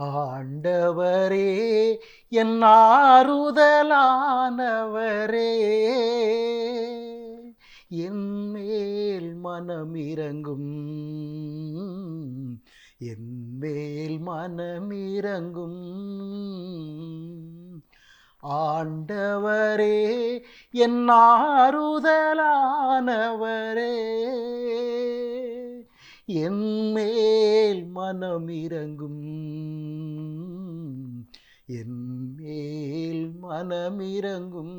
ஆண்டவரே என் ஆறுதலானவரே, என் மேல் மனமிரங்கும், என் மேல் மனமிரங்கும். ஆண்டவரே என் ஆறுதலானவரே, என் மேல் மனமிரங்கும், என் மேல் மனமிரங்கும்.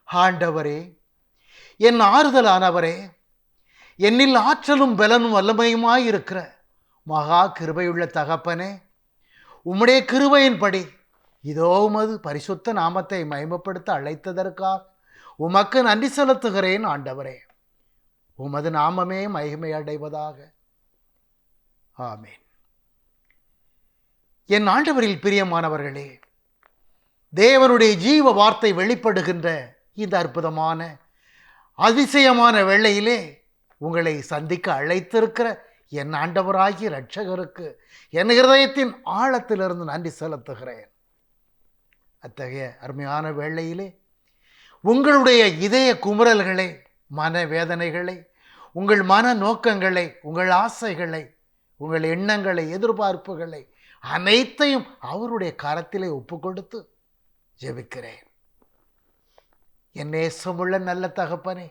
ஆண்டவரே என் ஆறுதலானவரே, என்னில் ஆற்றலும் பலனும் வல்லமையுமாயிருக்கிற மகா கிருபையுள்ள தகப்பனே, உம்முடைய கிருபையின்படி இதோ உமது பரிசுத்த நாமத்தை மகிமைப்படுத்த அழைத்ததற்காக உமக்கு நன்றி செலுத்துகிறேன். ஆண்டவரே, உமது நாமமே மகிமை அடைவதாக. ஆமேன். என் ஆண்டவரில் பிரியமானவர்களே, தேவனுடைய ஜீவ வார்த்தை வெளிப்படுகின்ற இந்த அற்புதமான அதிசயமான வேளையிலே உங்களை சந்திக்க அழைத்திருக்கிற என் ஆண்டவராகிய இரட்சகருக்கு என் இருதயத்தின் ஆழத்திலிருந்து நன்றி செலுத்துகிறேன். அத்தகைய அருமையான வேளையிலே உங்களுடைய இதய குமுறல்களை, மன வேதனைகளை, உங்கள் மன நோக்கங்களை, உங்கள் ஆசைகளை, உங்கள் எண்ணங்களை, எதிர்பார்ப்புகளை அனைத்தையும் அவருடைய கரத்திலே ஒப்பு கொடுத்து ஜெபிக்கிறேன். என் நேசமுள்ள நல்ல தகப்பனே,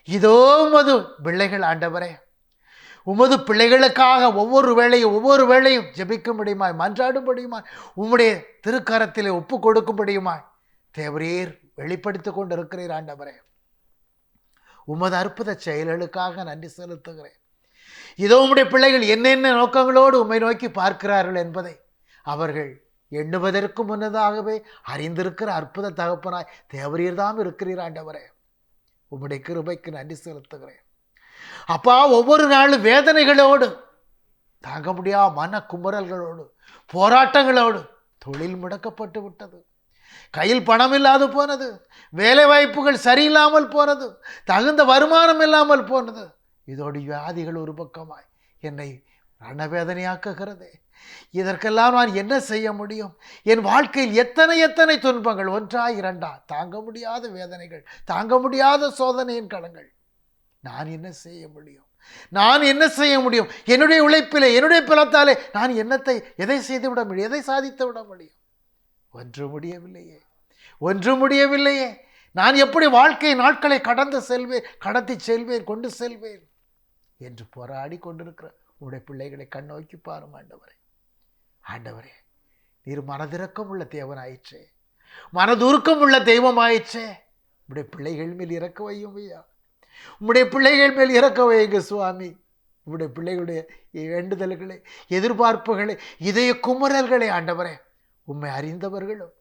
இதோ உமது பிள்ளைகள் ஆண்டவரே, உமது பிள்ளைகளுக்காக ஒவ்வொரு வேளையும் ஜெபிக்கும்படியுமாய், மன்றாடும்படியுமாய், உம்முடைய திருக்கரத்திலே ஒப்பு கொடுக்கும்படியுமாய் தேவரீர் வெளிப்படுத்தி கொண்டு இருக்கிறீர். ஆண்டவரே, உமது அற்புத செயல்களுக்காக நன்றி செலுத்துகிறேன். இதோ உம்முடைய பிள்ளைகள் என்னென்ன நோக்கங்களோடு உம்மை நோக்கி பார்க்கிறார்கள் என்பதை அவர்கள் எண்ணுவதற்கு முன்னதாகவே அறிந்திருக்கிற அற்புத தகப்பனாய் தேவரீர் தான் இருக்கிறீர். ஆண்டவரே, உம்முடைய கிருபைக்கு நன்றி செலுத்துகிறேன். அப்பா, ஒவ்வொரு நாளும் வேதனைகளோடு, தாங்க முடியாத மன குமுறல்களோடு, போராட்டங்களோடு தொழில் முடக்கப்பட்டு விட்டது, கையில் பணம் இல்லாது போனது, வேலை வாய்ப்புகள் சரியில்லாமல் போனது, தகுந்த வருமானம் இல்லாமல் போனது, இதோடு வியாதிகள் ஒரு பக்கமாய் என்னை ரணவேதனையாக்குகிறது. இதற்கெல்லாம் நான் என்ன செய்ய முடியும்? என் வாழ்க்கையில் எத்தனை துன்பங்கள், ஒன்றா இரண்டா, தாங்க முடியாத வேதனைகள், தாங்க முடியாத சோதனையின் கடங்கள். நான் என்ன செய்ய முடியும்? என்னுடைய உழைப்பிலே, என்னுடைய பலத்தாலே நான் எதை செய்து விட முடியும்? எதை சாதித்து விட முடியும்? ஒன்று முடியவில்லையே. நான் எப்படி வாழ்க்கை நாட்களை கடத்தி செல்வேன், கொண்டு செல்வேன் என்று போராடி கொண்டிருக்கிற உடைய பிள்ளைகளை கண்ணோக்கி பாரும். ஆண்டவரே, நீர் மனதிறக்கம் உள்ள தேவனாயிற்றே, மனதுருக்கம் உள்ள தெய்வமாயிற்றே. உடைய பிள்ளைகள் மேல் இறக்க வையும் ஐயா, உம்முடைய பிள்ளைகள் மேல் இறக்க வையுங்க சுவாமி. உம்முடைய பிள்ளைகளுடைய வேண்டுதல்களை, எதிர்பார்ப்புகளை, இதய குமுறல்களை ஆண்டவரே, உம்மை அறிந்தவர்களும்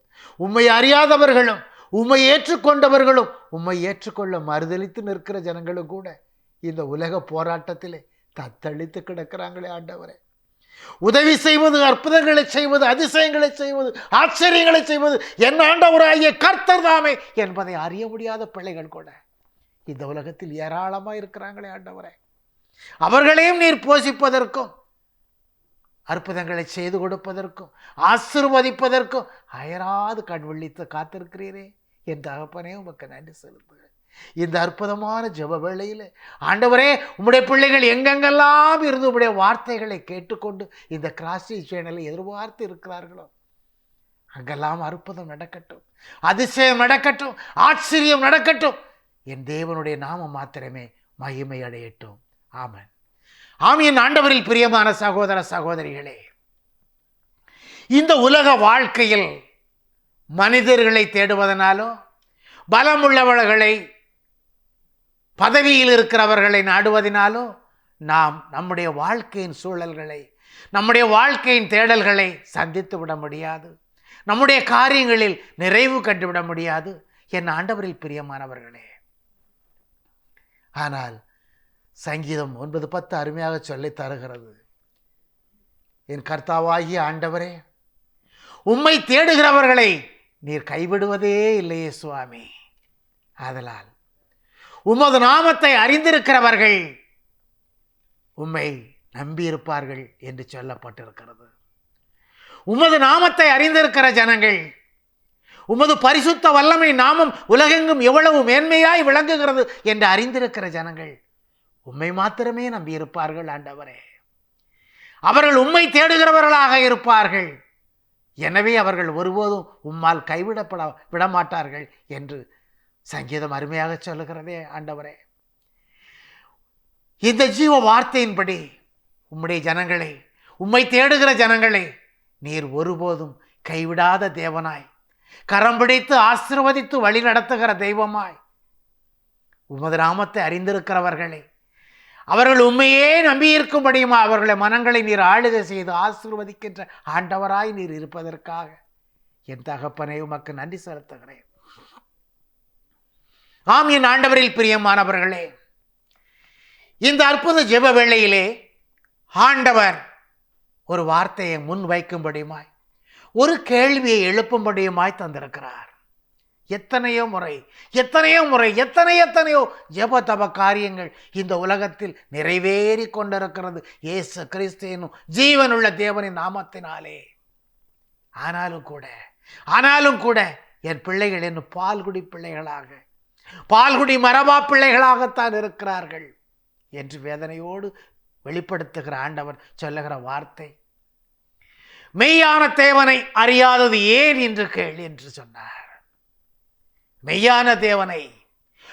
உம்மை அறியாதவர்களும் உம்மை ஏற்றுக்கொண்டவர்களும் உம்மை ஏற்றுக்கொள்ள மறுதளித்து நிற்கிற ஜனங்களும் கூட இந்த உலக போராட்டத்திலே தத்தளித்து கிடக்கிறாங்களே. ஆண்டவரே, உதவி செய்வது, அற்புதங்களை செய்வது, அதிசயங்களை செய்வது, ஆச்சரியங்களை செய்வது என் ஆண்டவராகிய கர்த்தர் தாமே என்பதை அறிய முடியாத பிள்ளைகள் கூட இந்த உலகத்தில் ஏராளமாக இருக்கிறாங்களே. ஆண்டவரே, அவர்களையும் நீர் போஷிப்பதற்கும், அற்புதங்களை செய்து கொடுப்பதற்கும், ஆசீர்வதிப்பதற்கும் அயராது கண்விழித்து காத்திருக்கிறீரே. என் தகப்பனே, உமக்கு நன்றி செலுத்துகிறேன். இந்த அற்புதமான ஜெப வேளையில் ஆண்டவரே, உம்முடைய பிள்ளைகள் எங்கெங்கெல்லாம் இருந்து உம்முடைய வார்த்தைகளை கேட்டுக்கொண்டு இந்த கிராஸ்டி சேனலை எதிர்பார்த்து இருக்கிறார்களோ அங்கெல்லாம் அற்புதம் நடக்கட்டும், அதிசயம் நடக்கட்டும், ஆச்சரியம் நடக்கட்டும். என் தேவனுடைய நாமம் மாத்திரமே மகிமை அடையட்டும். ஆமென். என் ஆண்டவரில் பிரியமான சகோதர சகோதரிகளே, இந்த உலக வாழ்க்கையில் மனிதர்களை தேடுவதனாலோ, பலமுள்ளவர்களை, பதவியில் இருக்கிறவர்களை நாடுவதனாலோ நாம் நம்முடைய வாழ்க்கையின் சூழல்களை, நம்முடைய வாழ்க்கையின் தேடல்களை சந்தித்து விட முடியாது. நம்முடைய காரியங்களில் நிறைவு கண்டுவிட முடியாது. என் ஆண்டவரில் பிரியமானவர்களே, ஆனால் சங்கீதம் 9:10 அருமையாக சொல்லி தருகிறது. என் கர்த்தாவாகிய ஆண்டவரே, உம்மை தேடுகிறவர்களை நீர் கைவிடுவதே இல்லையே சுவாமி. ஆதலால் உமது நாமத்தை அறிந்திருக்கிறவர்கள் உம்மை நம்பியிருப்பார்கள் என்று சொல்லப்பட்டிருக்கிறது. உமது நாமத்தை அறிந்திருக்கிற ஜனங்கள், உமது பரிசுத்த வல்லமை நாமம் உலகெங்கும் எவ்வளவு மேன்மையாய் விளங்குகிறது என்று அறிந்திருக்கிற ஜனங்கள் உம்மை மாத்திரமே நம்பியிருப்பார்கள் ஆண்டவரே. அவர்கள் உம்மை தேடுகிறவர்களாக இருப்பார்கள். எனவே அவர்கள் ஒருபோதும் உம்மால் கைவிடப்பட விடமாட்டார்கள் என்று சங்கீதம் அருமையாக சொல்லுகிறதே ஆண்டவரே. இந்த ஜீவ வார்த்தையின்படி உம்முடைய ஜனங்களே, உம்மை தேடுகிற ஜனங்களே, நீர் ஒருபோதும் கைவிடாத தேவனாய், கரம் பிடித்து ஆசீர்வதித்து வழி நடத்துகிற தெய்வமாய், உமது நாமத்தை அறிந்திருக்கிறவர்களே, அவர்கள் உண்மையே நம்பியிருக்கும்படியுமா அவர்களை மனங்களை நீர் ஆளுகை செய்து ஆசீர்வதிக்கின்ற ஆண்டவராய் நீர் இருப்பதற்காக என் தகப்பனே உமக்கு நன்றி செலுத்துகிறேன். ஆம், என் ஆண்டவரில் பிரியமானவர்களே, இந்த அற்புத ஜெப வேளையிலே ஆண்டவர் ஒரு வார்த்தையை முன் வைக்கும்படியுமாய், ஒரு கேள்வியை எழுப்பும்படியுமாய் தந்திருக்கிறார். எத்தனையோ முறை எத்தனையோ ஜெப தப காரியங்கள் இந்த உலகத்தில் நிறைவேறி கொண்டிருக்கிறது இயேசு கிறிஸ்து என்னும் ஜீவனுள்ள தேவனின் நாமத்தினாலே. ஆனாலும் கூட என் பிள்ளைகள் என்னும் பால்குடி பிள்ளைகளாக, பால்குடி மரபா பிள்ளைகளாகத்தான் இருக்கிறார்கள் என்று வேதனையோடு வெளிப்படுத்துகிற ஆண்டவர் சொல்லுகிற வார்த்தை, மெய்யான தேவனை அறியாதது ஏன் என்று கேள் என்று சொன்னார். மெய்யான தேவனை,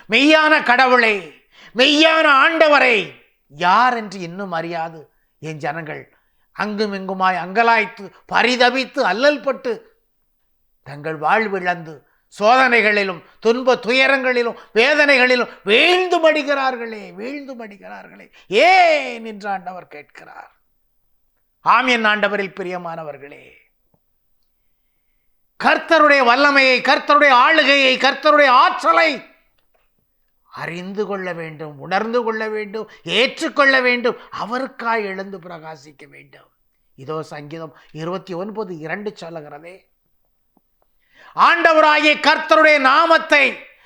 மெய்யான கடவுளை, மெய்யான ஆண்டவரை யார் என்று இன்னும் அறியாது என் ஜனங்கள் அங்கும் இங்குமாய் அங்கலாய்த்து பரிதபித்து அல்லல் பட்டு தங்கள் வாழ்விழந்து சோதனைகளிலும் துன்ப துயரங்களிலும் வேதனைகளிலும் வீழ்ந்து மடிகிறார்களே. ஏன் என்று ஆண்டவர் கேட்கிறார். ஆம், என் ஆண்டவரில் பிரியமானவர்களே, கர்த்தருடைய வல்லமையை, கர்த்தருடைய ஆளுகையை, கர்த்தருடைய ஆற்றலை அறிந்து கொள்ள வேண்டும், உணர்ந்து கொள்ள வேண்டும், ஏற்றுக்கொள்ள வேண்டும், அவருக்காய் எழுந்து பிரகாசிக்க வேண்டும். இதோ சங்கீதம் 29:2 சொல்லுகிறதே, ஆண்டவராகிய கர்த்தருடைய நாமத்தை,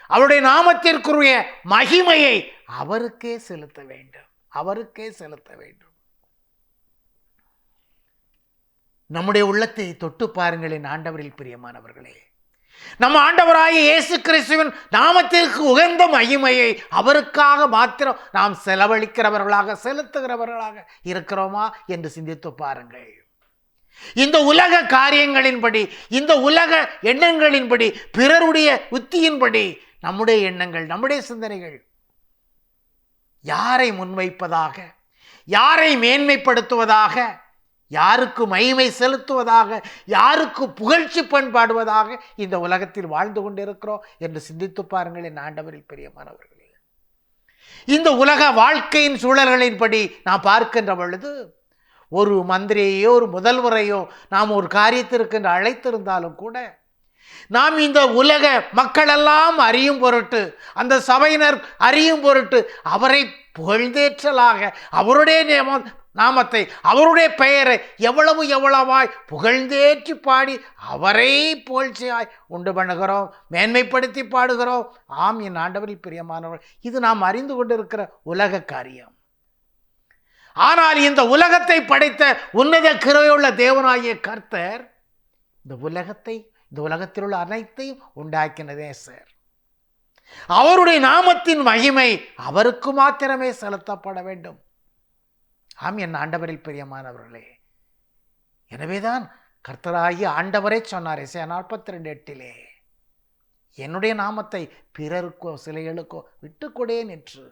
அவருடைய நாமத்திற்குரிய மகிமையை அவருக்கே செலுத்த வேண்டும். நம்முடைய உள்ளத்தை தொட்டு பாருங்கள் என் ஆண்டவரில் பிரியமானவர்களே. நம்ம ஆண்டவராகிய இயேசு கிறிஸ்துவின் நாமத்திற்கு உகந்த மகிமையை அவருக்காக மாத்திரம் நாம் செலுத்துகிறவர்களாக இருக்கிறோமா என்று சிந்தித்து பாருங்கள். இந்த உலக காரியங்களின்படி, இந்த உலக எண்ணங்களின்படி, பிறருடைய உத்தியின்படி நம்முடைய எண்ணங்கள், நம்முடைய சிந்தனைகள் யாரை முன்வைப்பதாக, யாரை மேன்மைப்படுத்துவதாக, யாருக்கு மகிமை செலுத்துவதாக, யாருக்கு புகழ்ச்சி பண்பாடுவதாக இந்த உலகத்தில் வாழ்ந்து கொண்டிருக்கிறோம் என்று சிந்தித்து பாருங்கள் என் ஆண்டவரில் பிரியமானவர்களே. இந்த உலக வாழ்க்கையின் சூழல்களின்படி நாம் பார்க்கின்ற பொழுது ஒரு மந்திரியையோ ஒரு முதல்வரையோ நாம் ஒரு காரியத்திற்கு அழைத்திருந்தாலும் கூட நாம் இந்த உலக மக்களெல்லாம் அறியும் பொருட்டு, அந்த சபையினர் அறியும் பொருட்டு அவரை புகழ்ந்தேற்றலாக அவருடைய நாமத்தை, அவருடைய பெயரை எவ்வளவாய் புகழ்ந்தேற்றி பாடி அவரை புகழ்ச்சியாய் உண்டு பண்ணுகிறோம், மேன்மைப்படுத்தி பாடுகிறோம். ஆம், என் ஆண்டவரில் பிரியமானவர், இது நாம் அறிந்து கொண்டிருக்கிற உலக காரியம். ஆனால் இந்த உலகத்தை படைத்த உன்னத கிருபையுள்ள தேவனாகிய கர்த்தர் இந்த உலகத்தில் உள்ள அனைத்தையும் உண்டாக்கினதே சார். அவருடைய நாமத்தின் மகிமை அவருக்கு மாத்திரமே செலுத்தப்பட வேண்டும். ஆம், என் ஆண்டவரில் பிரியமானவர்களே, எனவேதான் கர்த்தராகிய ஆண்டவரே சொன்னார் எசேயா 42:8, என்னுடைய நாமத்தை பிறருக்கோ சிலைகளுக்கோ விட்டுக்கொடேன் என்று,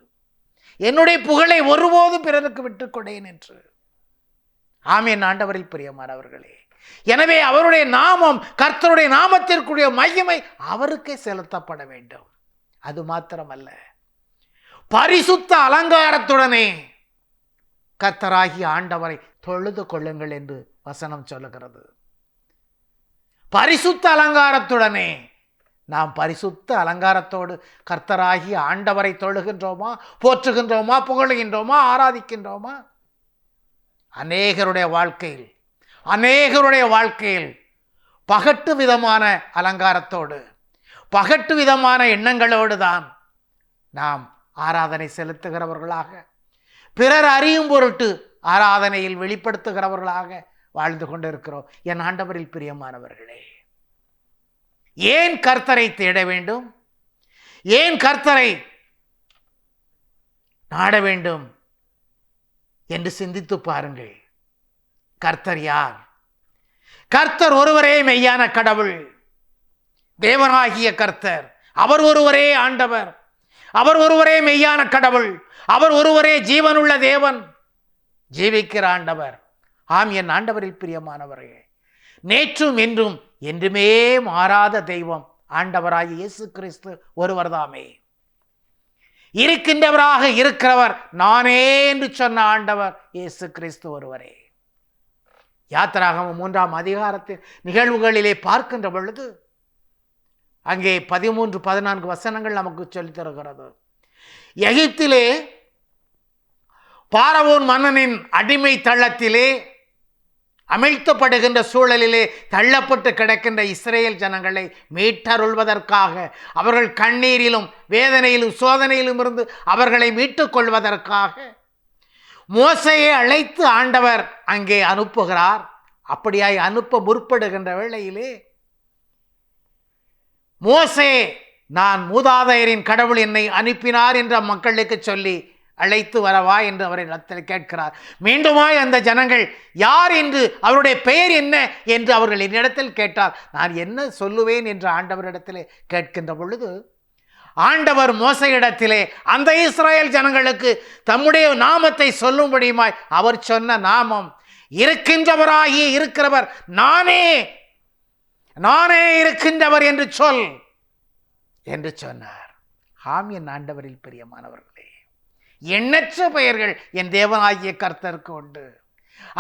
என்னுடைய புகழை ஒருபோதும் பிறருக்கு விட்டுக்கொடேன் என்று. ஆம், என் ஆண்டவரில் பிரியமானவர்களே, எனவே அவருடைய நாமம், கர்த்தருடைய நாமத்திற்குரிய மகிமை அவருக்கே செலுத்தப்பட வேண்டும். அது மாத்திரமல்ல, பரிசுத்த அலங்காரத்துடனே கர்த்தராகிய ஆண்டவரை தொழுது கொள்ளுங்கள் என்று வசனம் சொல்லுகிறது. பரிசுத்த அலங்காரத்துடனே, நாம் பரிசுத்த அலங்காரத்தோடு கர்த்தராகிய ஆண்டவரை தொழுகின்றோமா, போற்றுகின்றோமா, புகழுகின்றோமா, ஆராதிக்கின்றோமா? அநேகருடைய வாழ்க்கையில் பகட்டு விதமான அலங்காரத்தோடு, பகட்டு விதமான எண்ணங்களோடு தான் நாம் ஆராதனை செலுத்துகிறவர்களாக, பிறர் அறியும் பொருட்டு ஆராதனையில் வெளிப்படுத்துகிறவர்களாக வாழ்ந்து கொண்டிருக்கிறோம். என் ஆண்டவரில் பிரியமானவர்களே, ஏன் கர்த்தரை தேட வேண்டும்? ஏன் கர்த்தரை நாட வேண்டும் என்று சிந்தித்து பாருங்கள். கர்த்தர் யார்? கர்த்தர் ஒருவரே மெய்யான கடவுள், தேவனாகிய கர்த்தர். அவர் ஒருவரே ஆண்டவர், அவர் ஒருவரே மெய்யான கடவுள், அவர் ஒருவரே ஜீவனுள்ள தேவன், ஜீவிக்கிற ஆண்டவர். ஆம், என் ஆண்டவரில் பிரியமானவரே, நேற்றும் இன்றும் என்றுமே மாறாத தெய்வம் ஆண்டவராகிய இயேசு கிறிஸ்து ஒருவர்தாமே. இருக்கின்றவராக இருக்கிறவர் நானே என்று சொன்ன ஆண்டவர் இயேசு கிறிஸ்து ஒருவரே. யாத்திராகமம் 3ஆம் அதிகாரத்தின் நிகழ்வுகளிலே பார்க்கின்ற பொழுது அங்கே 13-14 வசனங்கள் நமக்கு சொல்லித் தருகிறது. எகிப்திலே பார்வோன் மன்னனின் அடிமை தள்ளத்திலே அமிழ்த்தப்படுகின்ற சூழலிலே தள்ளப்பட்டு கிடக்கின்ற இஸ்ரேல் ஜனங்களை மீட்டருள்வதற்காக, அவர்கள் கண்ணீரிலும் வேதனையிலும் சோதனையிலும் இருந்து அவர்களை மீட்டுக் கொள்வதற்காக மோசேயை அழைத்து ஆண்டவர் அங்கே அனுப்புகிறார். அப்படியாய் அனுப்ப முற்படுகின்ற வேளையிலே மோசே, நான் மூதாதையரின் கடவுள் என்னை அனுப்பினார் என்ற மக்களுக்கு சொல்லி அழைத்து வரவா என்று அவரிடத்தில் கேட்கிறார். மீண்டுமாய் அந்த ஜனங்கள் யார் என்று, அவருடைய பெயர் என்ன என்று அவர்கள் என்னிடத்தில் கேட்டார். நான் என்ன சொல்லுவேன் என்று ஆண்டவரிடத்திலே கேட்கின்ற பொழுது, ஆண்டவர் மோசையிடத்திலே அந்த இஸ்ரவேல் ஜனங்களுக்கு தம்முடைய நாமத்தை சொல்லும்படியுமாய் அவர் சொன்ன நாமம், இருக்கின்றவராகிய இருக்கிறவர் நானே, நானே இருக்கின்றவர் என்று சொல் என்று சொன்னார். ஆம், என் ஆண்டவரில் பிரியமானவர்களே, எண்ணற்ற பெயர்கள் என் தேவனாகிய கர்த்தருக்கு உண்டு.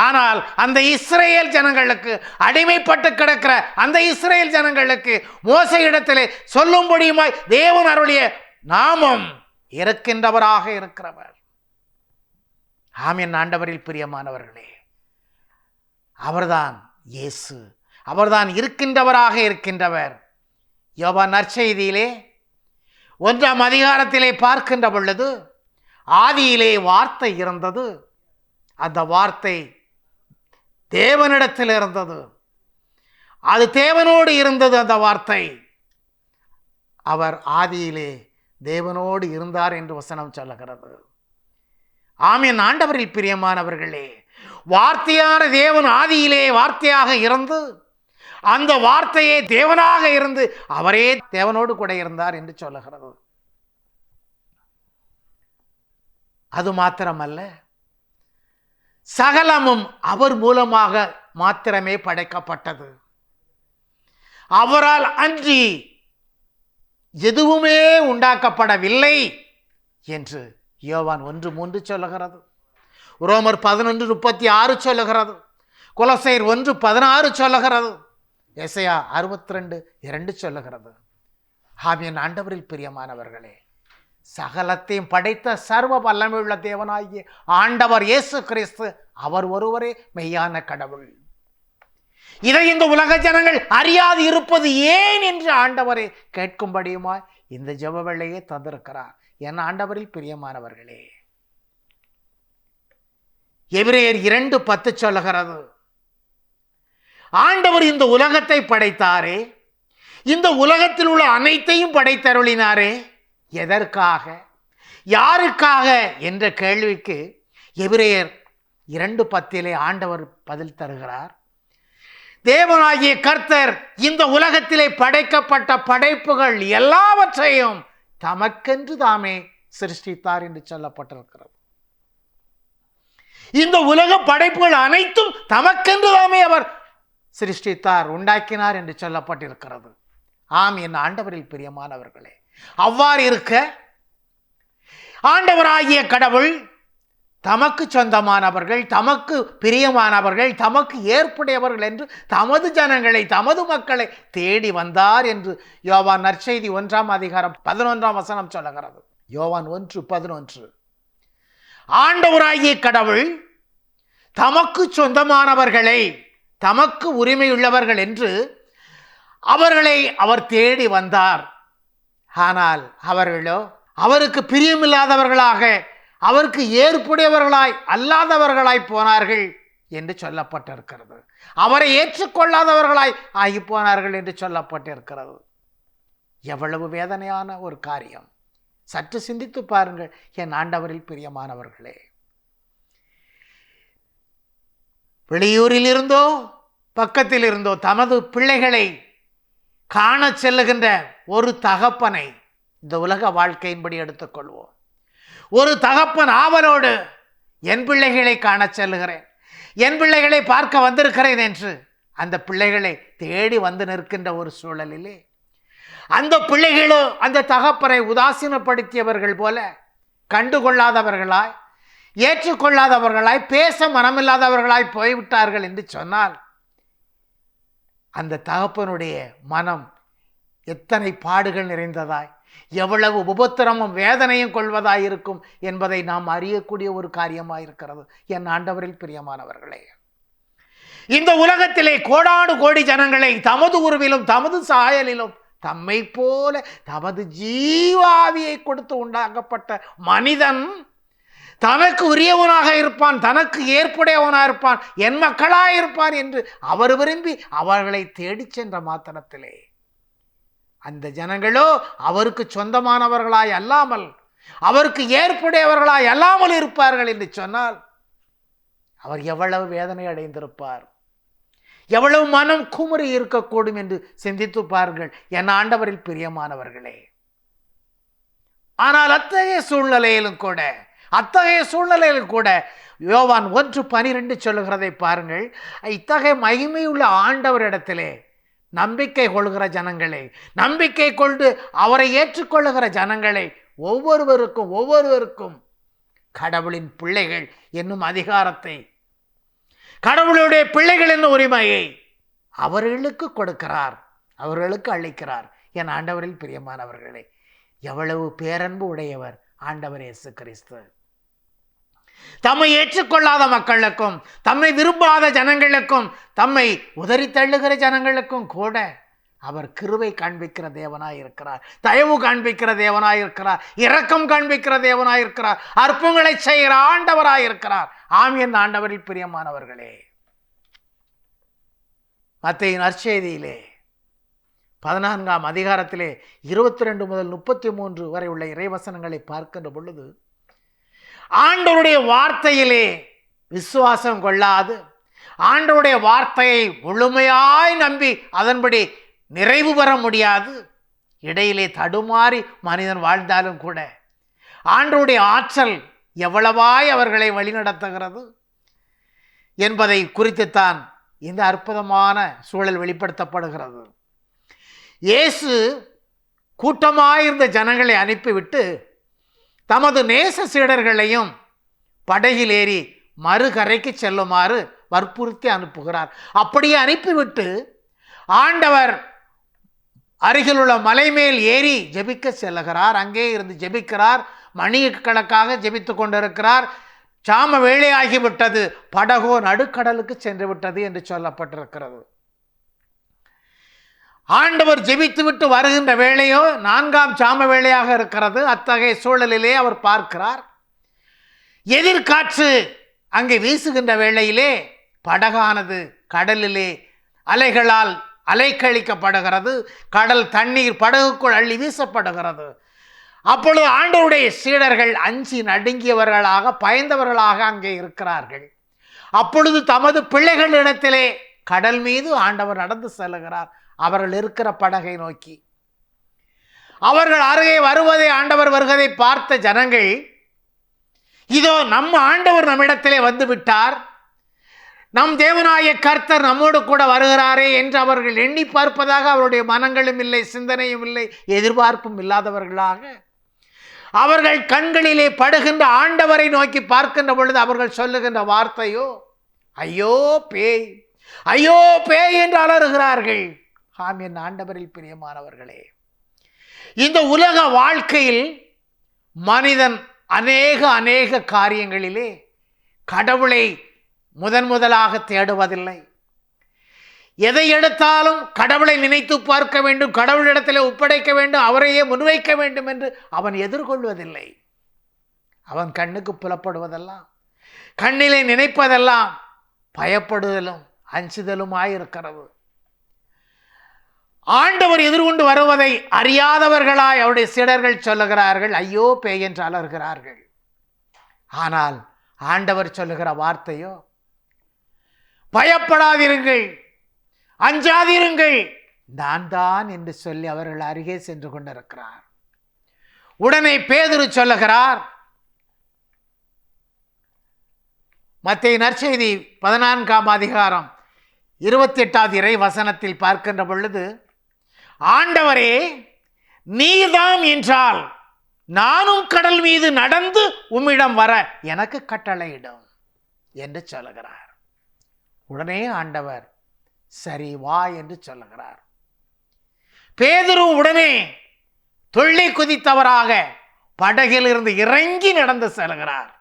ஆனால் அந்த இஸ்ரேல் ஜனங்களுக்கு, அடிமைப்பட்டு கிடக்கிற அந்த இஸ்ரேல் ஜனங்களுக்கு மோசையிடத்திலே சொல்லும்படியுமாய் தேவன் அருளிய நாமம் இருக்கின்றவராக இருக்கிறவர். ஆம், என் ஆண்டவரில் பிரியமானவர்களே, அவர்தான் இயேசு, அவர்தான் இருக்கின்றவராக இருக்கின்றவர். யோவான் நற்செய்தியிலே 1ஆம் அதிகாரத்திலே பார்க்கின்ற பொழுது, ஆதியிலே வார்த்தை இருந்தது, அந்த வார்த்தை தேவனிடத்தில் இருந்தது, அது தேவனோடு இருந்தது. அந்த வார்த்தை, அவர் ஆதியிலே தேவனோடு இருந்தார் என்று வசனம் சொல்லுகிறது. ஆம், என் ஆண்டவரில் பிரியமானவர்களே, வார்த்தையான தேவன் ஆதியிலே வார்த்தையாக இருந்து, அந்த வார்த்தையே தேவனாக இருந்து அவரே தேவனோடு கூட இருந்தார் என்று சொல்லுகிறது. அது மாத்திரமல்ல, சகலமும் அவர் மூலமாக மாத்திரமே படைக்கப்பட்டது, அவரால் அன்றி எதுவுமே உண்டாக்கப்படவில்லை என்று யோவான் 1:3 சொல்லுகிறது. ரோமர் 11:36 சொல்லுகிறது. கொலோசையர் 1:16 சொல்லுகிறது. எசையா 62:2 சொல்லுகிறது. ஆம், என் ஆண்டவரில் பிரியமானவர்களே, சகலத்தையும் படைத்த சர்வ வல்லமையுள்ள தேவனாகிய ஆண்டவர் இயேசு கிறிஸ்து அவர் ஒருவரே மெய்யான கடவுள். இதை இந்த உலக ஜனங்கள் அறியாது இருப்பது ஏன் என்று ஆண்டவரை கேட்கும்படியுமாய் இந்த ஜெப வேளையை தந்திருக்கிறார். என் ஆண்டவரில் பிரியமானவர்களே, எபிரேயர் 2:10 சொல்லுகிறது, ஆண்டவர் இந்த உலகத்தை படைத்தாரே, இந்த உலகத்தில் உள்ள அனைத்தையும் படைத்தருளினாரே, எதற்காக, யாருக்காக என்ற கேள்விக்கு எபிரேயர் 2:10 ஆண்டவர் பதில் தருகிறார். தேவனாகிய கர்த்தர் இந்த உலகத்திலே படைக்கப்பட்ட படைப்புகள் எல்லாவற்றையும் தமக்கென்று தாமே சிருஷ்டித்தார் என்று சொல்லப்பட்டிருக்கிறது. இந்த உலக படைப்புகள் அனைத்தும் தமக்கென்று தாமே அவர் சிருஷ்டித்தார், உண்டாக்கினார் என்று சொல்லப்பட்டிருக்கிறது. ஆம், என் ஆண்டவரில் பிரியமானவர்களே, அவ்வாறு இருக்க ஆண்டவராகிய கடவுள் தமக்கு சொந்தமானவர்கள், தமக்கு பிரியமானவர்கள், தமக்கு ஏற்புடையவர்கள் என்று தமது ஜனங்களை, தமது மக்களை தேடி வந்தார் என்று யோவான் நற்செய்தி 1ஆம் அதிகாரம் 11ஆம் வசனம் சொல்லுகிறது. யோவான் 1:11. ஆண்டவராகிய கடவுள் தமக்கு சொந்தமானவர்களை, தமக்கு உரிமையுள்ளவர்கள் என்று அவர்களை அவர் தேடி வந்தார். ஆனால் அவர்களோ அவருக்கு பிரியமில்லாதவர்களாக, அவருக்கு ஏற்புடையவர்களாய் அல்லாதவர்களாய் போனார்கள் என்று சொல்லப்பட்டிருக்கிறது. அவரை ஏற்றுக்கொள்ளாதவர்களாய் ஆகி போனார்கள் என்று சொல்லப்பட்டிருக்கிறது. எவ்வளவு வேதனையான ஒரு காரியம்! சற்று சிந்தித்து பாருங்கள் என் ஆண்டவரில் பிரியமானவர்களே. வெளியூரில் இருந்தோ பக்கத்தில் இருந்தோ தமது பிள்ளைகளை காண செல்லுகின்ற ஒரு தகப்பனை இந்த உலக வாழ்க்கையின்படி எடுத்துக்கொள்வோம். ஒரு தகப்பன் ஆவலோடு என் பிள்ளைகளை காண செல்லுகிறேன், என் பிள்ளைகளை பார்க்க வந்திருக்கிறேன் என்று அந்த பிள்ளைகளை தேடி வந்து நிற்கின்ற ஒரு சூழலிலே அந்த பிள்ளைகளோ அந்த தகப்பனை உதாசீனப்படுத்தியவர்கள் போல, கண்டுகொள்ளாதவர்களாய், ஏற்றுக்கொள்ளாதவர்களாய், பேச மனமில்லாதவர்களாய் போய்விட்டார்கள் என்று சொன்னால் அந்த தகப்பனுடைய மனம் எத்தனை பாடுகள் நிறைந்ததாய், எவ்வளவு உபத்திரமும் வேதனையும் கொள்வதாயிருக்கும் என்பதை நாம் அறியக்கூடிய ஒரு காரியமாயிருக்கிறது. என் ஆண்டவரில் பிரியமானவர்களே, இந்த உலகத்திலே கோடானு கோடி ஜனங்களை தமது உருவிலும் தமது சாயலிலும் தம்மை போல தமது ஜீவாவியை கொடுத்து உண்டாக்கப்பட்ட மனிதன் தனக்கு உரியவனாக இருப்பான், தனக்கு ஏற்புடையவனாக இருப்பான், என் மக்களாக இருப்பான் என்று அவர் விரும்பி அவர்களை தேடிச் சென்ற மாத்திரத்திலே அந்த ஜனங்களோ அவருக்கு சொந்தமானவர்களாய் அல்லாமல், அவருக்கு ஏற்புடையவர்களாய் அல்லாமல் இருப்பார்கள் என்று சொன்னால் அவர் எவ்வளவு வேதனை அடைந்திருப்பார், எவ்வளவு மனம் குமுறி இருக்கக்கூடும் என்று சிந்தித்து பாருங்கள் என் ஆண்டவரில் பிரியமானவர்களே. ஆனால் அத்தகைய சூழ்நிலையிலும் கூட யோவான் 1:12 சொல்லுகிறதை பாருங்கள். இத்தகைய மகிமையுள்ள ஆண்டவரிடத்திலே நம்பிக்கை கொள்கிற ஜனங்களை, நம்பிக்கை கொண்டு அவரை ஏற்றுக்கொள்ளுகிற ஜனங்களை ஒவ்வொருவருக்கும் கடவுளின் பிள்ளைகள் என்னும் அதிகாரத்தை, கடவுளுடைய பிள்ளைகள் என்னும் உரிமையை அவர்களுக்கு கொடுக்கிறார், அவர்களுக்கு அளிக்கிறார். என் ஆண்டவரில் பிரியமானவர்களே, எவ்வளவு பேரன்பு உடையவர் ஆண்டவர் இயேசு கிறிஸ்து! தம்மை ஏற்றுக்கொள்ளாத மக்களுக்கும், தம்மை விரும்பாத ஜனங்களுக்கும், தம்மை உதறி தள்ளுகிற ஜனங்களுக்கும் கூட அவர் கிருபை காண்பிக்கிற தேவனாயிருக்கிறார், தயவு காண்பிக்கிற தேவனாயிருக்கிறார், இரக்கம் காண்பிக்கிற தேவனாயிருக்கிறார், அற்புதங்களை செய்கிற ஆண்டவராயிருக்கிறார். ஆம் என் ஆண்டவரில் பிரியமானவர்களே, மத்தேயு நற்செய்தியிலே 14ஆம் அதிகாரத்திலே 22 முதல் 33 வரை உள்ள இறைவசனங்களை பார்க்கின்ற பொழுது, ஆண்டவருடைய வார்த்தையிலே விசுவாசம் கொள்ளாது, ஆண்டவருடைய வார்த்தையை முழுமையாய் நம்பி அதன்படி நிறைவு பெற முடியாது, இடையிலே தடுமாறி மனிதன் வாழ்ந்தாலும் கூட ஆண்டவருடைய ஆற்றல் எவ்வளவாய் அவர்களை வழிநடத்துகிறது என்பதை குறித்துத்தான் இந்த அற்புதமான சூழல் வெளிப்படுத்தப்படுகிறது. இயேசு கூட்டமாயிருந்த ஜனங்களை அனுப்பிவிட்டு தமது நேச சீடர்களையும் படகில் ஏறி மறுகரைக்கு செல்லுமாறு வற்புறுத்தி அனுப்புகிறார். அப்படியே அனுப்பிவிட்டு ஆண்டவர் அருகிலுள்ள மலை மேல் ஏறி ஜெபிக்க செல்லுகிறார். அங்கே இருந்து ஜெபிக்கிறார், மணிக்கணக்காக ஜெபித்து கொண்டிருக்கிறார். சாம வேளையாகிவிட்டது, படகோ நடுக்கடலுக்கு சென்று விட்டது என்று சொல்லப்பட்டிருக்கிறது. ஆண்டவர் ஜெபித்து விட்டு வருகின்ற வேளையோ 4ஆம் சாம வேளையாக இருக்கிறது. அத்தகைய சூழலிலே அவர் பார்க்கிறார், எதிர்காற்று அங்கே வீசுகின்ற வேளையிலே படகானது கடலிலே அலைகளால் அலைக்கழிக்கப்படுகிறது, கடல் தண்ணீர் படகுக்குள் அள்ளி வீசப்படுகிறது. அப்பொழுது ஆண்டவருடைய சீடர்கள் அஞ்சி நடுங்கியவர்களாக, பயந்தவர்களாக அங்கே இருக்கிறார்கள். அப்பொழுது தமது பிள்ளைகளிடத்திலே கடல் மீது ஆண்டவர் நடந்து செல்லுகிறார், அவர்கள் இருக்கிற படகை நோக்கி. அவர்கள் அருகே வருவதை, ஆண்டவர் வருவதை பார்த்த ஜனங்கள், இதோ நம்ம ஆண்டவர் நம்மிடத்திலே வந்து விட்டார், நம் தேவனாய கர்த்தர் நம்மோடு கூட வருகிறாரே என்று அவர்கள் எண்ணி பார்ப்பதாக அவருடைய மனங்களும் இல்லை, சிந்தனையும் இல்லை, எதிர்பார்ப்பும் இல்லாதவர்களாக அவர்கள் கண்களிலே படுகின்ற ஆண்டவரை நோக்கி பார்க்கின்ற பொழுது அவர்கள் சொல்லுகின்ற வார்த்தையோ, ஐயோ பேய், ஐயோ பேய் என்று அலறுகிறார்கள். ஆம் என் ஆண்டவரில் பிரியமானவர்களே, இந்த உலக வாழ்க்கையில் மனிதன் அநேக காரியங்களிலே கடவுளை முதலாக தேடுவதில்லை. எதை எடுத்தாலும் கடவுளை நினைத்து பார்க்க வேண்டும், கடவுளிடத்தில் ஒப்படைக்க வேண்டும், அவரையே முன்வைக்க வேண்டும் என்று அவன் எதிர்கொள்வதில்லை. அவன் கண்ணுக்கு புலப்படுவதெல்லாம், கண்ணிலே நினைப்பதெல்லாம் பயப்படுதலும் அஞ்சுதலுமாயிருக்கிறது. ஆண்டவர் எதிர்கொண்டு வருவதை அறியாதவர்களாய் அவருடைய சீடர்கள் சொல்லுகிறார்கள், ஐயோ பேய் என்று அலறுகிறார்கள். ஆனால் ஆண்டவர் சொல்லுகிற வார்த்தையோ, பயப்படாதிருங்கள், அஞ்சாதிருங்கள், நான் தான் என்று சொல்லி அவர்கள் அருகே சென்று கொண்டிருக்கிறார். உடனே பேதுரு சொல்லுகிறார், மத்தேயு நற்செய்தி 14ஆம் அதிகாரம் 28வது இறை வசனத்தில் பார்க்கின்ற பொழுது, ஆண்டவரே நீதாம் என்றால் நானும் கடல் மீது நடந்து உம்மிடம் வர எனக்கு கட்டளையிடும் என்று சொல்லுகிறார். உடனே ஆண்டவர் சரி வா என்று சொல்லுகிறார். பேதுரு உடனே துள்ளி குதித்தவராக படகில் இருந்து இறங்கி நடந்து செல்கிறார்.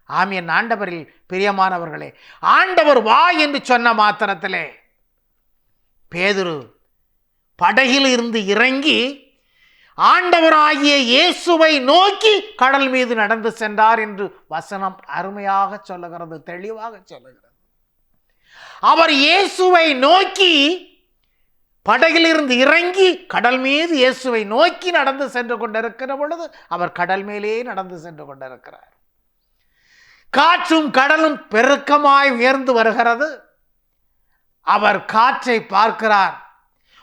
ஆம், என் ஆண்டவரில் பிரியமானவர்களே, ஆண்டவர் வா என்று சொன்ன மாத்திரத்திலே பேதுரு படகில் இருந்து இறங்கி ஆண்டவராகிய இயேசுவை நோக்கி கடல் மீது நடந்து சென்றார் என்று வசனம் அருமையாக சொல்லுகிறது, தெளிவாக சொல்லுகிறது. அவர் இயேசுவை நோக்கி படகில் இருந்து இறங்கி கடல் மீது இயேசுவை நோக்கி நடந்து சென்று கொண்டிருக்கிற பொழுது அவர் கடல் மேலே நடந்து சென்று கொண்டிருக்கிறார். காற்றும் கடலும் பெருக்கமாய் உயர்ந்து வருகிறது. அவர் காற்றை பார்க்கிறார்,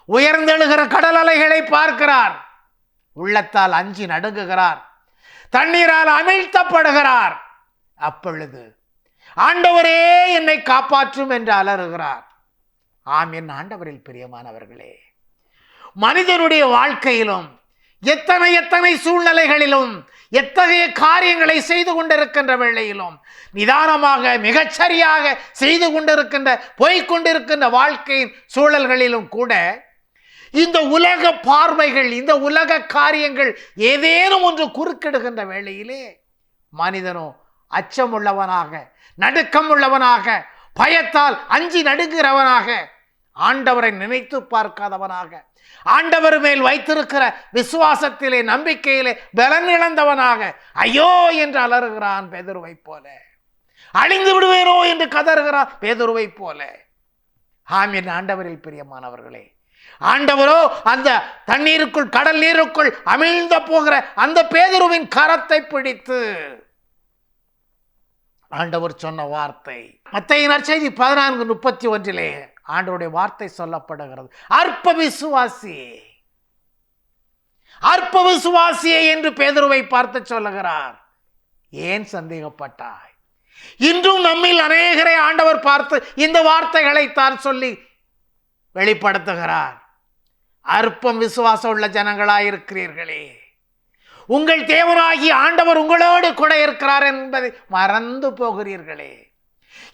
உயர்ந்தெழுகிற கடல் அலைகளை பார்க்கிறார், உள்ளத்தால் அஞ்சி நடுங்குகிறார், தண்ணீரால் அமிழ்த்தப்படுகிறார். அப்பொழுது ஆண்டவரே என்னை காப்பாற்றும் என்று அலறுகிறார். ஆம், என் ஆண்டவரில் பிரியமானவர்களே, மனிதனுடைய வாழ்க்கையிலும் எத்தனை எத்தனை சூழ்நிலைகளிலும் எத்தகைய காரியங்களை செய்து கொண்டிருக்கின்ற வேளையிலும் நிதானமாக மிகச்சரியாக செய்து கொண்டிருக்கின்ற போய்கொண்டிருக்கின்ற வாழ்க்கையின் சூழல்களிலும் கூட இந்த உலக பார்வைகள், இந்த உலக காரியங்கள் ஏதேனும் ஒன்று குறுக்கிடுகின்ற வேளையிலே மனிதனோ அச்சம் உள்ளவனாக, நடுக்கம் உள்ளவனாக, பயத்தால் அஞ்சி நடுங்கிறவனாக, ஆண்டவரை நினைத்து பார்க்காதவனாக, ஆண்டவர் மேல் வைத்திருக்கிற விசுவாசத்திலே நம்பிக்கையிலே பலன் இழந்தவனாக ஐயோ என்று அலறுகிறான் பேதுருவை போல. அழிந்து விடுவேனோ என்று கதறுகிறான் பேதுருவை போல. ஆம், என் ஆண்டவரில் பிரியமானவர்களே, ஆண்டவரோ அந்த தண்ணீருக்குள், கடல் நீருக்குள் அமிழ்ந்த போகிற அந்த பேதுருவின் கரத்தை பிடித்து ஆண்டவர் சொன்ன வார்த்தை மத்தேயு நற்செய்தி 14:31 ஆண்டவருடைய வார்த்தை சொல்லப்படுகிறது, அற்ப விசுவாசியே, அற்ப விசுவாசியே என்று பேதுருவை பார்த்து சொல்லுகிறார். ஏன் சந்தேகப்பட்டாய்? இன்றும் நம்மில் அநேகரை ஆண்டவர் பார்த்து இந்த வார்த்தைகளை தான் சொல்லி வெளிப்படுத்துகிறார். அற்பம் விசுவாசம் உள்ள ஜனங்களாயிருக்கிறீர்களே, உங்கள் தேவனாகி ஆண்டவர் உங்களோடு கூட இருக்கிறார் என்பதை மறந்து போகிறீர்களே.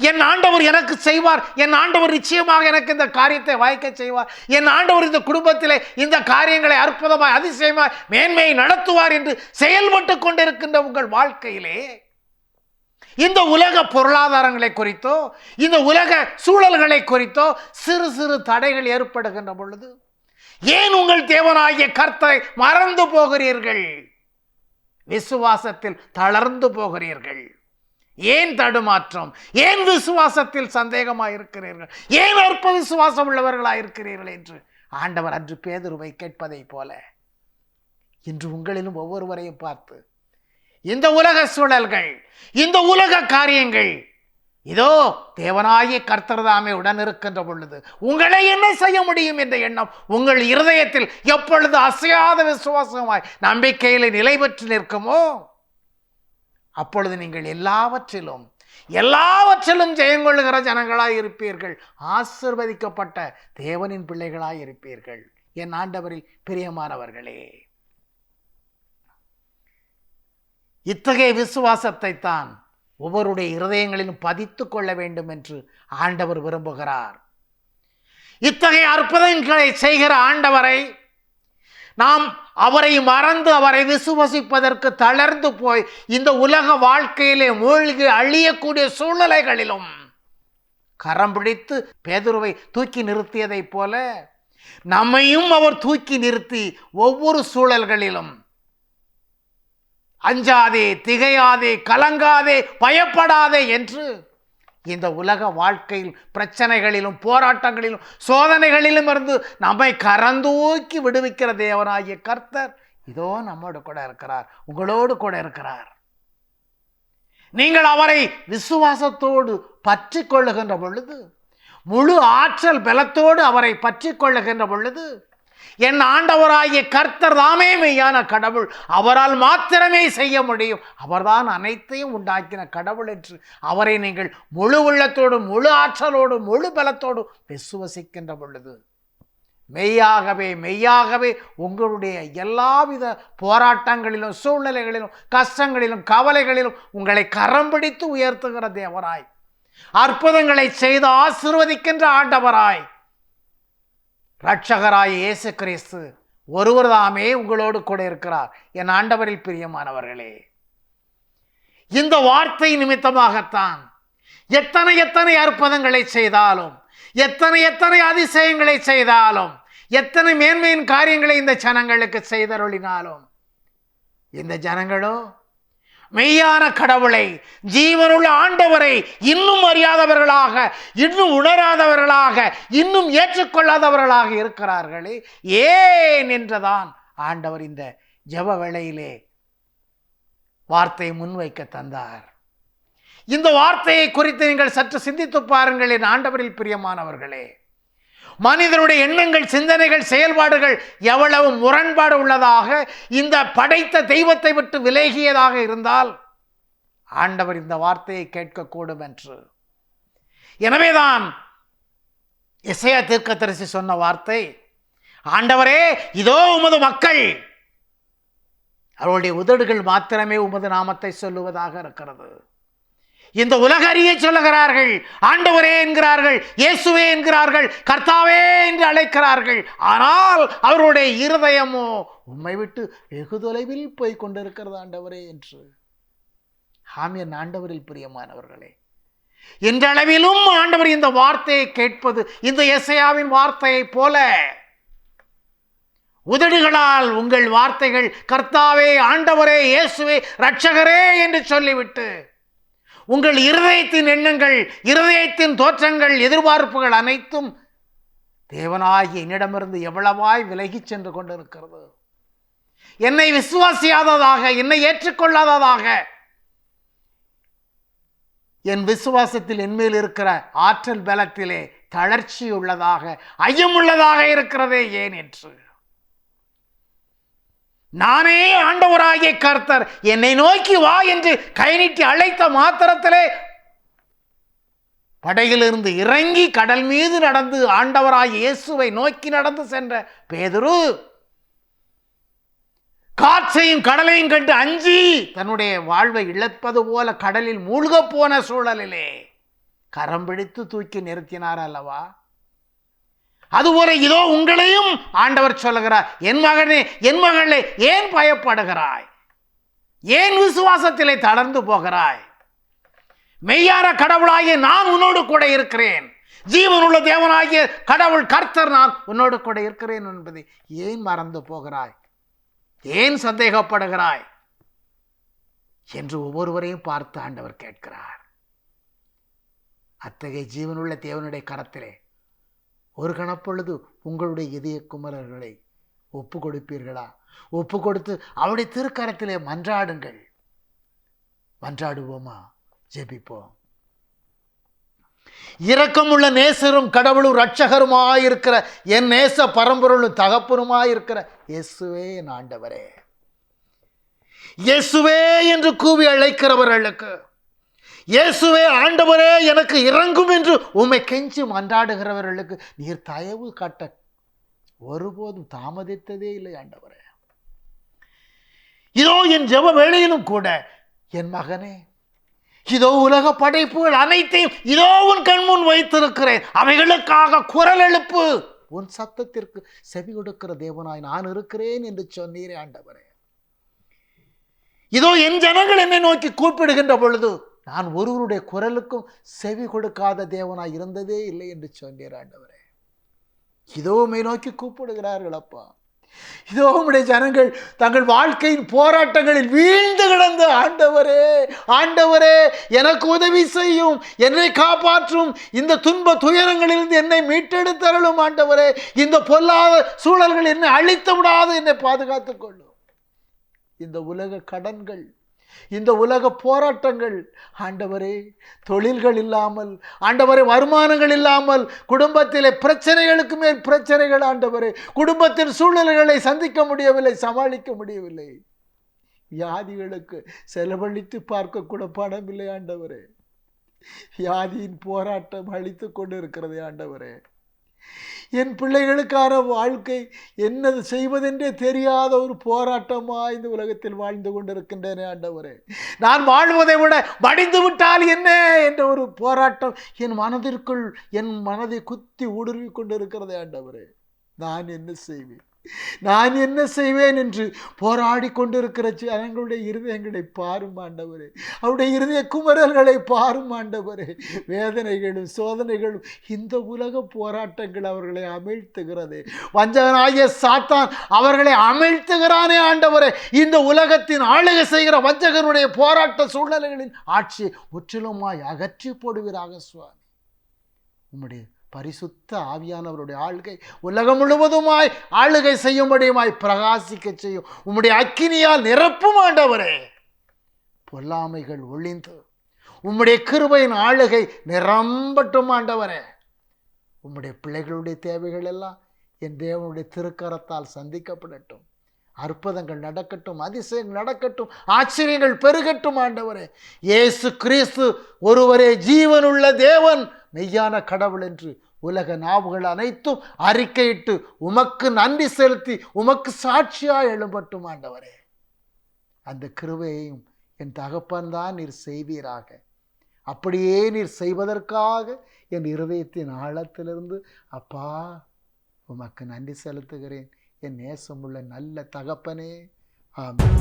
என் ஆண்டவர் எனக்கு செய்வார், என் ஆண்டவர் நிச்சயமாக எனக்கு இந்த காரியத்தை வாய்க்க செய்வார், என் ஆண்டவர் இந்த குடும்பத்திலே இந்த காரியங்களை அற்புதமாய் அதிசயமாய் மேன்மையை நடத்துவார் என்று செயல்பட்டு கொண்டிருக்கின்ற உங்கள் வாழ்க்கையிலே இந்த உலக பொருளாதாரங்களை குறித்தோ இந்த உலக சூழல்களை குறித்தோ சிறு சிறு தடைகள் ஏற்படுகின்ற பொழுது ஏன் உங்கள் தேவனாகிய கர்த்தரை மறந்து போகிறீர்கள்? விசுவாசத்தில் தளர்ந்து போகிறீர்கள். ஏன் தடுமாற்றம்? ஏன் விசுவாசத்தில் சந்தேகமாயிருக்கிறீர்கள்? ஏன் அற்ப விசுவாசம் உள்ளவர்களாயிருக்கிறீர்கள் என்று ஆண்டவர் அன்று பேதுருவை கேட்பதை போல இன்று உங்களிலும் ஒவ்வொருவரையும் பார்த்து இந்த உலக சூழல்கள், இந்த உலக காரியங்கள், இதோ தேவனாகிய கர்த்தர் தாமே உடன் இருக்கின்ற பொழுது உங்களை என்ன செய்ய முடியும் என்ற எண்ணம் உங்கள் இருதயத்தில் எப்பொழுது அசையாத விசுவாசமாய் நம்பிக்கையிலே நிலை பெற்று நிற்குமோ அப்பொழுது நீங்கள் எல்லாவற்றிலும் ஜெயங்கொள்ளுகிற ஜனங்களாய் இருப்பீர்கள், ஆசீர்வதிக்கப்பட்ட தேவனின் பிள்ளைகளாய் இருப்பீர்கள். என் ஆண்டவரில் பிரியமானவர்களே, இத்தகைய விசுவாசத்தை தான் ஒவ்வொருடைய இருதயங்களிலும் பதித்து கொள்ள வேண்டும் என்று ஆண்டவர் விரும்புகிறார். இத்தகைய அற்புதங்களை செய்கிற ஆண்டவரை நாம் அவரை மறந்து அவரை விசுவசிப்பதற்கு தளர்ந்து போய் இந்த உலக வாழ்க்கையிலே மூழ்கி அழியக்கூடிய சூழ்நிலைகளிலும் கரம் பிடித்து பேதுருவை தூக்கி நிறுத்தியதைப் போல நம்மையும் அவர் தூக்கி நிறுத்தி ஒவ்வொரு சூழல்களிலும் அஞ்சாதே, திகையாதே, கலங்காதே, பயப்படாதே என்று இந்த உலக வாழ்க்கையில் பிரச்சனைகளிலும் போராட்டங்களிலும் சோதனைகளிலும் இருந்து நம்மை கரந்தூக்கி விடுவிக்கிற தேவனாகிய கர்த்தர் இதோ நம்மோடு கூட இருக்கிறார், உங்களோடு கூட இருக்கிறார். நீங்கள் அவரை விசுவாசத்தோடு பற்றி கொள்ளுகின்ற பொழுது, முழு ஆற்றல் பலத்தோடு அவரை பற்றி கொள்ளுகின்ற பொழுது, என் ஆண்டவராகிய கர்த்தர் தாமே மெய்யான கடவுள், அவரால் மாத்திரமே செய்ய முடியும், அவர்தான் அனைத்தையும் உண்டாக்கின கடவுள் என்று அவரை நீங்கள் முழு உள்ளத்தோடு முழு ஆற்றலோடு முழு பலத்தோடு விசுவசிக்கின்ற பொழுது மெய்யாகவே மெய்யாகவே உங்களுடைய எல்லாவித போராட்டங்களிலும் சூழ்நிலைகளிலும் கஷ்டங்களிலும் கவலைகளிலும் உங்களை கரம் பிடித்து உயர்த்துகிற தேவராய், அற்புதங்களை செய்து ஆசீர்வதிக்கின்ற ஆண்டவராய், இரட்சகராய் இயேசு கிறிஸ்து ஒருவர் தாமே உங்களோடு கூட இருக்கிறார். என் ஆண்டவரில் பிரியமானவர்களே, இந்த வார்த்தை நிமித்தமாகத்தான் எத்தனை எத்தனை அற்புதங்களை செய்தாலும், எத்தனை அதிசயங்களை செய்தாலும், எத்தனை மேன்மையின் காரியங்களை இந்த ஜனங்களுக்கு செய்தருளினாலும், இந்த ஜனங்களோ மெய்யான கடவுளை, ஜீவனுள்ள ஆண்டவரை இன்னும் அறியாதவர்களாக, இன்னும் உணராதவர்களாக, இன்னும் ஏற்றுக்கொள்ளாதவர்களாக இருக்கிறார்களே. ஏன் என்றுதான் ஆண்டவர் இந்த ஜெப வேளையிலே வார்த்தையை முன்வைக்க தந்தார். இந்த வார்த்தையை குறித்து நீங்கள் சற்று சிந்தித்து பாருங்கள் என் ஆண்டவரில் பிரியமானவர்களே. மனிதனுடைய எண்ணங்கள், சிந்தனைகள், செயல்பாடுகள் எவ்வளவு முரண்பாடு உள்ளதாக, இந்த படைத்த தெய்வத்தை விட்டு விலகியதாக இருந்தால் ஆண்டவர் இந்த வார்த்தையை கேட்கக்கூடும் என்று. எனவேதான் எசேயா தீர்க்கதரிசி சொன்ன வார்த்தை, ஆண்டவரே இதோ உமது மக்கள், அவருடைய உதடுகள் மாத்திரமே உமது நாமத்தை சொல்லுவதாக இருக்கிறது. இந்த உலக அறிய சொல்லுகிறார்கள், ஆண்டவரே என்கிறார்கள், இயேசுவே என்கிறார்கள், கர்த்தாவே என்று அழைக்கிறார்கள். ஆனால் அவருடைய இருதயமோ உம்மை விட்டு வெகு தொலைவில் போய் கொண்டிருக்கிறது ஆண்டவரே என்று. என் ஆண்டவரில் பிரியமானவர்களே, என்றளவிலும் ஆண்டவர் இந்த வார்த்தையை கேட்பது இந்த எசேயாவின் வார்த்தையை போல உதடுகளால் உங்கள் வார்த்தைகள் கர்த்தாவே, ஆண்டவரே, இயேசுவே, இரட்சகரே என்று சொல்லிவிட்டு உங்கள் இருதயத்தின் எண்ணங்கள், இருதயத்தின் தோற்றங்கள், எதிர்பார்ப்புகள் அனைத்தும் தேவனாகிய என்னிடமிருந்து எவ்வளவாய் விலகி சென்று கொண்டிருக்கிறது. என்னை விசுவாசியாததாக, என்னை ஏற்றுக்கொள்ளாததாக, என் விசுவாசத்தில் என்மேல் இருக்கிற ஆற்றல் பலத்திலே தளர்ச்சி உள்ளதாக, ஐயமுள்ளதாக இருக்கிறதே ஏன் என்று. நானே ஆண்டவராகிய கர்த்தர், என்னை நோக்கி வா என்று கை நீட்டி அழைத்த மாத்திரத்திலே படகிலிருந்து இறங்கி கடல் மீது நடந்து ஆண்டவராகிய இயேசுவை நோக்கி நடந்து சென்ற பேதுரு காற்றையும் கடலையும் கண்டு அஞ்சி தன்னுடைய வாழ்வை இழப்பது போல கடலில் மூழ்க போன சூழலிலே கரம் பிடித்து தூக்கி நிறுத்தினார் அல்லவா? அதுபோல இதோ உங்களையும் ஆண்டவர் சொல்லுகிறார், என் மகனே, என் மகளே, ஏன் பயப்படுகிறாய்? ஏன் விசுவாசத்திலே தளர்ந்து போகிறாய்? மெய்யான கடவுளாகிய நான் உன்னோடு கூட இருக்கிறேன், ஜீவனுள்ள தேவனாகிய கடவுள் கர்த்தர் நான் உன்னோடு கூட இருக்கிறேன் என்பதை ஏன் மறந்து போகிறாய்? ஏன் சந்தேகப்படுகிறாய் என்று ஒவ்வொருவரையும் பார்த்து ஆண்டவர் கேட்கிறார். அத்தகைய ஜீவனுள்ள தேவனுடைய கரத்திலே ஒரு கணப்பொழுது உங்களுடைய இதய குமரர்களை ஒப்பு கொடுப்பீர்களா? ஒப்பு கொடுத்து அவருடைய திருக்கரத்திலே மன்றாடுங்கள். மன்றாடுவோமா? ஜெபிப்போம். இரக்கமுள்ள நேசரும் கடவுளும் இரட்சகருமாயிருக்கிற என் நேச பரம்பொருளும் தகப்பனுமாயிருக்கிற இயேசுவே, என் ஆண்டவரே, இயேசுவே என்று கூவி அழைக்கிறவர்களுக்கு, இயேசுவே ஆண்டவரே எனக்கு இறங்கும் என்று உம்மை கெஞ்சி மன்றாடுகிறவர்களுக்கு நீர் தயவு காட்ட ஒருபோதும் தாமதித்ததே இல்லை ஆண்டவரே. இதோ என் ஜெப வேளையிலும் கூட என் மகனே, இதோ உலக படைப்புகள் அனைத்தையும் இதோ உன் கண்முன் வைத்திருக்கிறேன், அவைகளுக்காக குரல் எழுப்பு, உன் சத்தத்திற்கு செவி கொடுக்கிற தேவனாய் நான் இருக்கிறேன் என்று சொன்னீரே ஆண்டவரே. இதோ என் ஜனங்கள் என்னை நோக்கி கூப்பிடுகின்ற பொழுது நான் ஒருவருடைய குரலுக்கும் செவி கொடுக்காத தேவனாய் இருந்ததே இல்லை என்று சொன்னீர் ஆண்டவரே. இதோ உம்மை நோக்கி கூப்பிடுகிறார்கள் அப்பா. இதோ உம்முடைய ஜனங்கள் தங்கள் வாழ்க்கையின் போராட்டங்களில் வீழ்ந்து கிடந்த ஆண்டவரே, ஆண்டவரே எனக்கு உதவி செய்யும், என்னை காப்பாற்றும், இந்த துன்ப துயரங்களிலிருந்து என்னை மீட்டெடுத்தருளும் ஆண்டவரே, இந்த பொல்லாத சூழல்கள் என்னை அழித்து விடாது என்னை பாதுகாத்துக் கொள்ளும். இந்த உலக கடன்கள், இந்த உலக போராட்டங்கள் ஆண்டவரே, தொழில்கள் இல்லாமல் ஆண்டவரே, வருமானங்கள் இல்லாமல், குடும்பத்திலே பிரச்சனைகளுக்கு மேல் பிரச்சனைகள் ஆண்டவரே, குடும்பத்தின் சூழ்நிலைகளை சந்திக்க முடியவில்லை, சமாளிக்க முடியவில்லை, வியாதிகளுக்கு செலவழித்து பார்க்க கூட பணம் இல்லை ஆண்டவரே, வியாதியின் போராட்டம் அழித்து கொண்டு இருக்கிறது ஆண்டவரே. என் பிள்ளைகளுக்கான வாழ்க்கை என்னது செய்வதென்றே தெரியாத ஒரு போராட்டமாக இந்த உலகத்தில் வாழ்ந்து கொண்டிருக்கின்றேனே ஆண்டவரே. நான் வாழ்வதை விட மடிந்து விட்டால் என்ன என்ற ஒரு போராட்டம் என் மனதிற்குள், என் மனதை குத்தி ஊடுருவி கொண்டிருக்கிறதே ஆண்டவரே. நான் என்ன செய்வேன், நான் என்ன செய்வேன் என்று போராடி கொண்டிருக்கிற ஜனங்களுடைய இருதயங்களை பாரும் ஆண்டவரே, அவருடைய இருதய குமரல்களை பாரும் ஆண்டவரே. வேதனைகளும் சோதனைகளும் இந்த உலக போராட்டங்கள் அவர்களை அமிழ்த்துகிறது. வஞ்சகனாகிய சாத்தான் அவர்களை அமிழ்த்துகிறானே ஆண்டவரே. இந்த உலகத்தின் ஆளுகை செய்கிற வஞ்சகனுடைய போராட்ட சூழ்நிலைகளின் ஆட்சியை முற்றிலுமாய் அகற்றி போடுவீராக சுவாமி. உம்முடைய பரிசுத்த ஆவியானவருடைய ஆளுகை உலகம் முழுவதுமாய் ஆளுகை செய்யும்படியுமாய் பிரகாசிக்க செய்யும். உம்முடைய அக்கினியால் நிரப்பும் ஆண்டவரே. பொல்லாமைகள் ஒளிந்து உம்முடைய கிருபையின் ஆளுகை நிரம்பட்டும் ஆண்டவரே. உம்முடைய பிள்ளைகளுடைய தேவைகள் எல்லாம் என் தேவனுடைய திருக்கரத்தால் சந்திக்கப்படட்டும். அற்புதங்கள் நடக்கட்டும், அதிசயங்கள் நடக்கட்டும், ஆச்சரியங்கள் பெருகட்டும் ஆண்டவரே. இயேசு கிறிஸ்து ஒருவரே ஜீவனுள்ள தேவன், மெய்யான கடவுள் என்று உலக நாவுகள் அனைத்தும் அறிக்கையிட்டு உமக்கு நன்றி செலுத்தி உமக்கு சாட்சியாய் எழும்பட்டும் ஆண்டவரே. அந்த கிருபையையும் என் தகப்பன்தான் நீர் செய்வீராக. அப்படியே நீர் செய்வதற்காக என் இருதயத்தின் ஆழத்திலிருந்து அப்பா உமக்கு நன்றி செலுத்துகிறேன். என் நேசமுள்ள நல்ல தகப்பனே, ஆமென்.